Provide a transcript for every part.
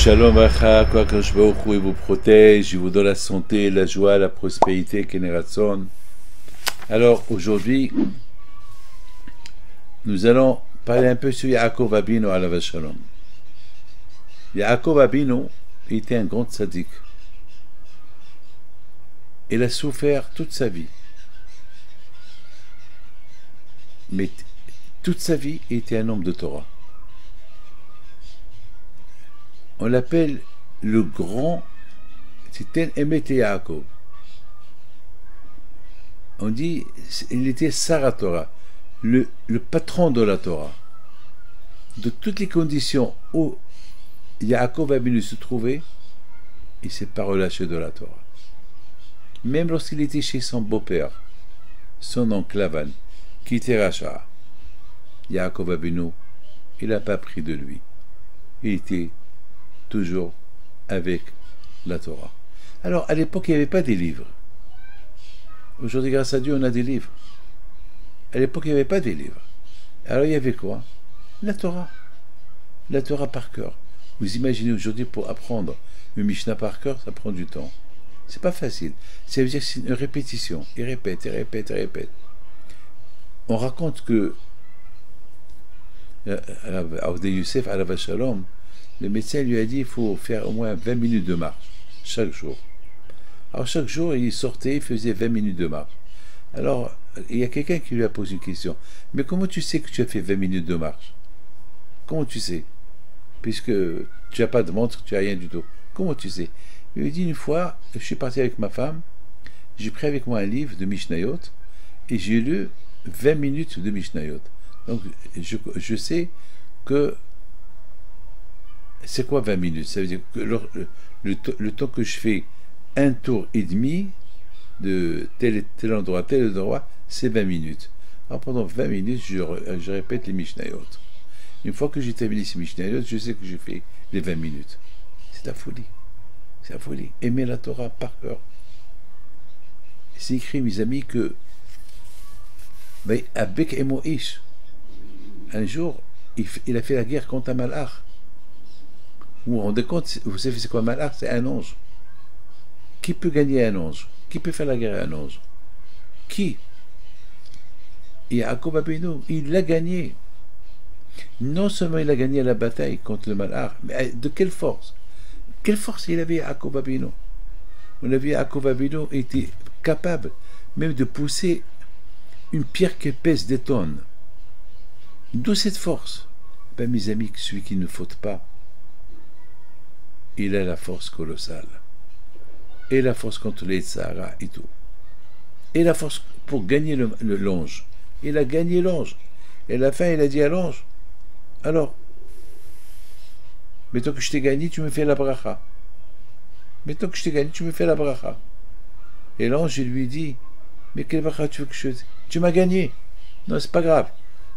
Shalom Acha, quoi que je il vous protège, il vous donne la santé, la joie, la prospérité, Keneratson. Alors aujourd'hui, nous allons parler un peu sur Yaakov Abinu alav Shalom. Yaakov Abinu était un grand tzaddik. Il a souffert toute sa vie. Mais toute sa vie, il était un homme de Torah. On l'appelle le grand Titen Emet Yaakov. On dit il était Sara Torah, le patron de la Torah. De toutes les conditions où Yaakov Abinu se trouvait, il ne s'est pas relâché de la Torah. Même lorsqu'il était chez son beau-père, son oncle Lavan, qui était Racha, Yaakov Abinu, il n'a pas pris de lui. Il était toujours avec la Torah. Alors, à l'époque, il n'y avait pas des livres. Aujourd'hui, grâce à Dieu, on a des livres. À l'époque, il n'y avait pas des livres. Alors, il y avait quoi? La Torah. La Torah par cœur. Vous imaginez aujourd'hui, pour apprendre une Mishnah par cœur, ça prend du temps. C'est pas facile. Ça veut dire que c'est une répétition. Il répète, il répète, il répète. On raconte que Avdei Youssef alav Shalom, le médecin lui a dit il faut faire au moins 20 minutes de marche chaque jour. Alors chaque jour il sortait, il faisait 20 minutes de marche. Alors il y a quelqu'un qui lui a posé une question. Mais comment tu sais que tu as fait 20 minutes de marche? Comment tu sais? Puisque tu n'as pas de montre, tu n'as rien du tout. Comment tu sais? Il lui dit une fois, je suis parti avec ma femme, j'ai pris avec moi un livre de Mishnayot et j'ai lu 20 minutes de Mishnayot. Donc je sais que c'est quoi 20 minutes? Ça veut dire que le temps que je fais un tour et demi de tel endroit, c'est 20 minutes. Alors pendant 20 minutes, je répète les Mishnayot. Une fois que j'ai terminé ces Mishnayot, je sais que j'ai fait les 20 minutes. C'est la folie. C'est la folie. Aimer la Torah par cœur. C'est écrit, mes amis, que avec Emoish, un jour, il a fait la guerre contre un malach. Vous vous rendez compte, vous savez c'est quoi un malach? C'est un ange. Qui peut gagner un ange? Qui peut faire la guerre à un ange? Qui? Et Yaakov Abinu, il l'a gagné. Non seulement il a gagné la bataille contre le malach, mais de quelle force? Quelle force il avait Yaakov Abinu? On a vu Yaakov Abinu était capable même de pousser une pierre qui pèse des tonnes. D'où cette force? Ben, mes amis, celui qui ne faute pas, il a la force colossale. Et la force contre les Sahara et tout. Et la force pour gagner l'ange. Il a gagné l'ange. Et à la fin, il a dit à l'ange, alors, mettons que je t'ai gagné, tu me fais la bracha. Mettons que je t'ai gagné, tu me fais la bracha. Et l'ange, il lui dit, mais quelle bracha tu veux que je fasse? Tu m'as gagné. Non, c'est pas grave.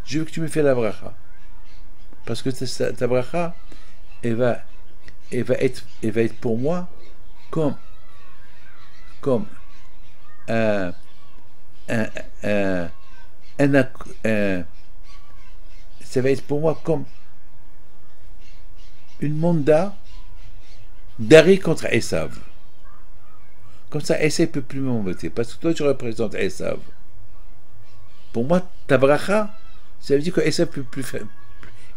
Je veux que tu me fais la bracha. Parce que ta bracha, elle va être pour moi comme ça va être pour moi comme une monda d'Ari contre Esav. Comme ça, Esav ne peut plus m'embêter. Parce que toi, tu représentes Esav. Pour moi, ta bracha, ça veut dire que Esav ne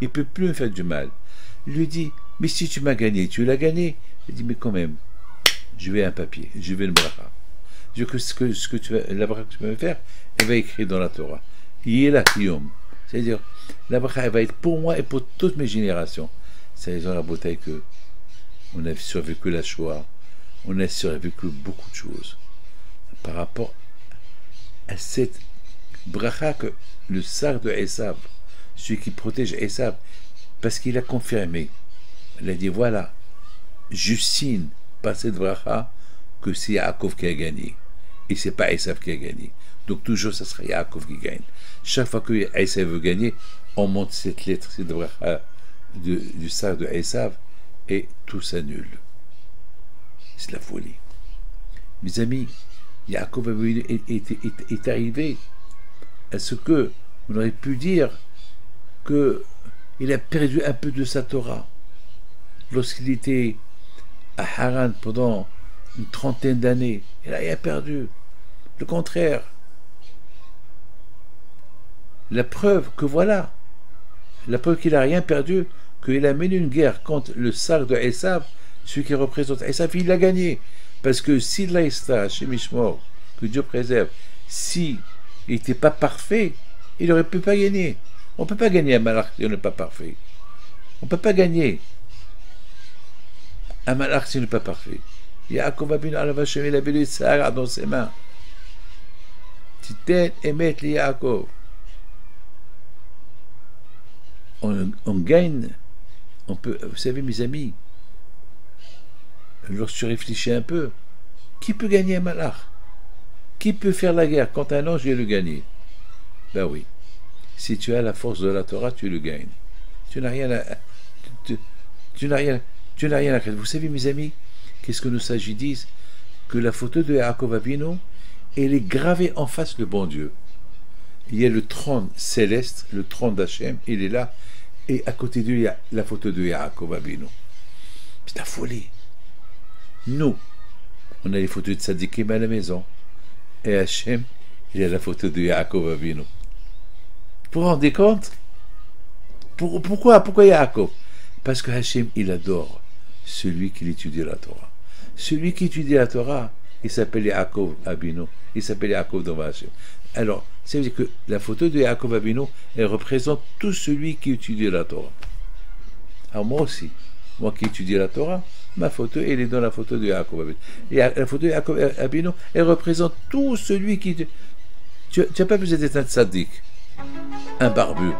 peut plus me faire du mal. Il lui dit, mais si tu m'as gagné, tu l'as gagné. Il dit, mais quand même, je vais un papier, je vais une bracha. Je veux que ce que tu vas, la bracha que tu vas me faire, elle va écrire dans la Torah. Yela Kiyom. C'est-à-dire, la bracha, elle va être pour moi et pour toutes mes générations. C'est dans la bataille que on a survécu la Shoah, on a survécu beaucoup de choses. Par rapport à cette bracha que le sar de Esav, celui qui protège Esav, parce qu'il a confirmé, il a dit voilà, je signe par cette bracha que c'est Yaakov qui a gagné, et c'est pas Esav qui a gagné. Donc toujours, ça sera Yaakov qui gagne. Chaque fois que Esav veut gagner, on monte cette lettre, cette bracha du sar de Esav, et tout s'annule. C'est la folie. Mes amis, Yaakov est arrivé à ce que on aurait pu dire qu'il a perdu un peu de sa Torah. lorsqu'il était à Haran pendant une trentaine d'années, il n'a rien perdu. Le contraire. La preuve que voilà, la preuve qu'il n'a rien perdu, qu'il a mené une guerre contre le sac de Esav, celui qui représente Esav, il l'a gagné. Parce que s'il a été chez Mishmor, que Dieu préserve, s'il n'était pas parfait, il n'aurait pu pas gagner. On ne peut pas gagner un malach si on n'est pas parfait. On ne peut pas gagner un malach si on n'est pas parfait. Yaakov Avinu alav Hashem, il avait le Sahara dans ses mains. Titen emet li Yaakov. On gagne, on peut, vous savez mes amis, lorsque tu réfléchis un peu, qui peut gagner un malach? Qui peut faire la guerre quand un ange vient le gagner? Ben oui, si tu as la force de la Torah, tu le gagnes. Tu n'as rien à... Tu n'as rien à craindre. Vous savez mes amis, qu'est-ce que nos sages disent? Que la photo de Yaakov Avinu, elle est gravée en face le bon Dieu. Il y a le trône céleste, le trône d'Hachem, il est là, et à côté de lui, il y a la photo de Yaakov Avinu. C'est la folie. Nous, on a les photos de Tzadikim à la maison, et Hachem, il a la photo de Yaakov Avinu. Vous vous rendez compte? Pourquoi Yaakov? Parce que Hachem, il adore celui qui étudie la Torah. Celui qui étudie la Torah, il s'appelle Yaakov Avinu, il s'appelle Yaakov devant Hachem. Alors, ça veut dire que la photo de Yaakov Avinu, elle représente tout celui qui étudie la Torah. Alors moi aussi, moi qui étudie la Torah, ma photo, elle est dans la photo de Yaakov Avinu. Et la photo de Yaakov Avinu, elle représente tout celui qui... Tu n'as pas besoin d'être un tzaddik, un barbu,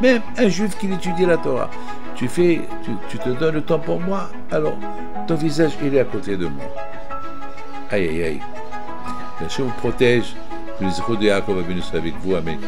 même un juif qui étudie la Torah. Tu te donnes le temps pour moi, alors ton visage, il est à côté de moi. Aïe, aïe, aïe. Que Dieu vous protège. Que les échos de Yaakov Avinu soient avec vous. Amen.